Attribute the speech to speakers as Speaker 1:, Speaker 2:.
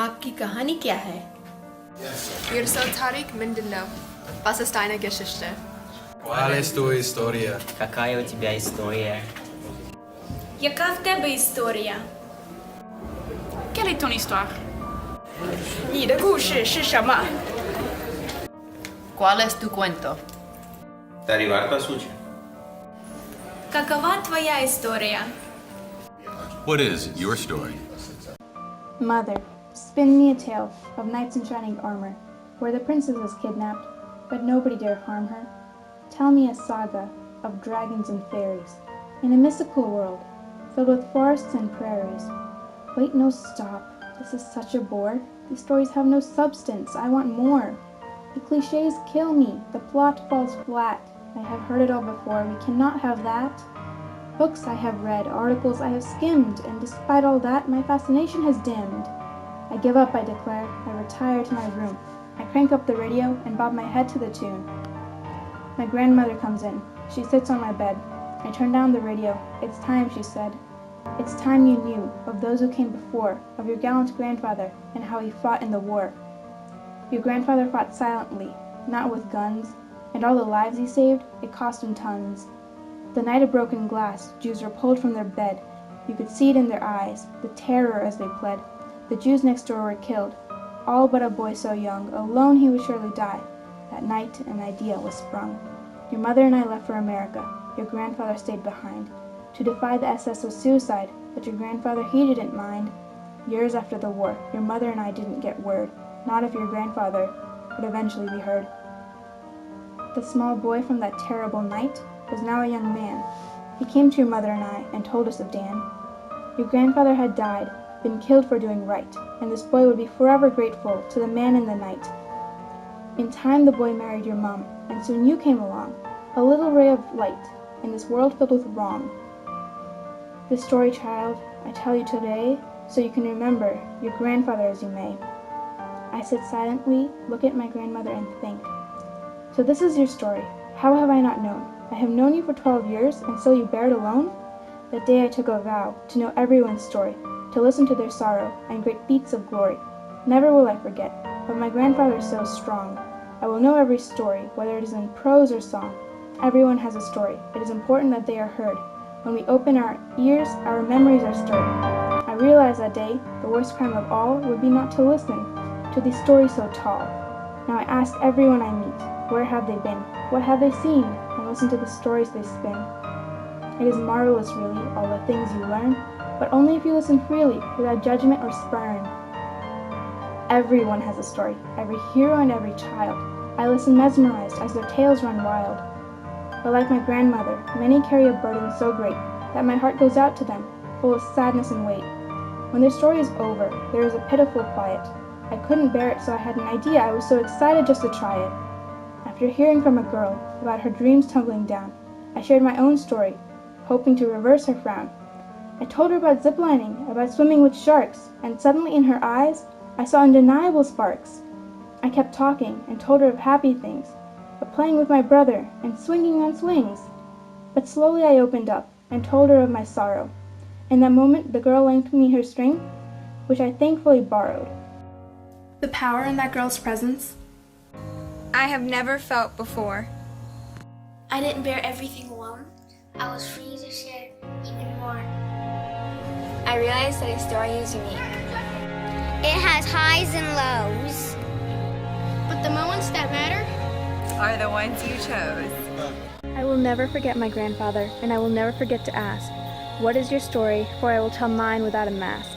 Speaker 1: आपकी कहानी क्या है?
Speaker 2: Wir sind Tarik Mindanao. Was ist deine Geschichte?
Speaker 3: ¿Cuál es tu historia?
Speaker 4: Какая у тебя история?
Speaker 1: Яка в тебе історія?
Speaker 5: Quelle est ton histoire?
Speaker 1: 你的故事是什么？
Speaker 2: ¿Cuál es tu cuento?
Speaker 6: Dari varpa suče.
Speaker 1: Какова твоя історія?
Speaker 7: What is your story?
Speaker 8: Mother, spin me a tale of knights in shining armor, where the princess is kidnapped, but nobody dare harm her. Tell me a saga of dragons and fairies, in a mystical world, filled with forests and prairies. Wait, no, stop. This is such a bore. These stories have no substance. I want more. The cliches kill me. The plot falls flat. I have heard it all before. We cannot have that. Books I have read, articles I have skimmed, and despite all that, my fascination has dimmed. I give up, I declare. I retire to my room. I crank up the radio and bob my head to the tune. My grandmother comes in. She sits on my bed. I turn down the radio. It's time, she said. It's time you knew of those who came before, of your gallant grandfather and how he fought in the war. Your grandfather fought silently, not with guns, and all the lives he saved, it cost him tons. The night of broken glass, Jews were pulled from their bed. You could see it in their eyes, the terror as they pled. The Jews next door were killed, all but a boy so young. Alone he would surely die. That night an idea was sprung. Your mother and I left for America. Your grandfather stayed behind. To defy the SS was suicide, but your grandfather, he didn't mind. Years after the war, your mother and I didn't get word, not if your grandfather would eventually be heard. The small boy from that terrible night was now a young man. He came to your mother and I and told us of Dan. Your grandfather had died, been killed for doing right, and this boy would be forever grateful to the man in the night. In time the boy married your mom, and soon you came along, a little ray of light in this world filled with wrong. This story, child, I tell you today, so you can remember your grandfather as you may. I sit silently, look at my grandmother, and think. So this is your story. How have I not known? I have known you for 12 years, and still you bear it alone? That day I took a vow to know everyone's story, to listen to their sorrow and great feats of glory. Never will I forget, but my grandfather is so strong. I will know every story, whether it is in prose or song. Everyone has a story. It is important that they are heard. When we open our ears, our memories are stirred. I realized that day the worst crime of all would be not to listen to these stories so tall. Now I ask everyone I meet, where have they been? What have they seen? And listen to the stories they spin. It is marvelous, really, all the things you learn, but only if you listen freely, without judgment or spurn. Everyone has a story, every hero and every child. I listen mesmerized as their tales run wild. But like my grandmother, many carry a burden so great that my heart goes out to them, full of sadness and weight. When their story is over, there is a pitiful quiet. I couldn't bear it, so I had an idea. I was so excited just to try it. After hearing from a girl about her dreams tumbling down, I shared my own story, hoping to reverse her frown. I told her about ziplining, about swimming with sharks, and suddenly in her eyes, I saw undeniable sparks. I kept talking and told her of happy things, of playing with my brother and swinging on swings. But slowly I opened up and told her of my sorrow. In that moment, the girl lent me her strength, which I thankfully borrowed.
Speaker 2: The power in that girl's presence?
Speaker 9: I have never felt before.
Speaker 10: I didn't bear everything alone. I was free to share even more.
Speaker 9: I realized that a story is unique.
Speaker 10: It has highs and lows.
Speaker 11: But the moments that matter
Speaker 12: are the ones you chose.
Speaker 8: I will never forget my grandfather, and I will never forget to ask, what is your story, for I will tell mine without a mask.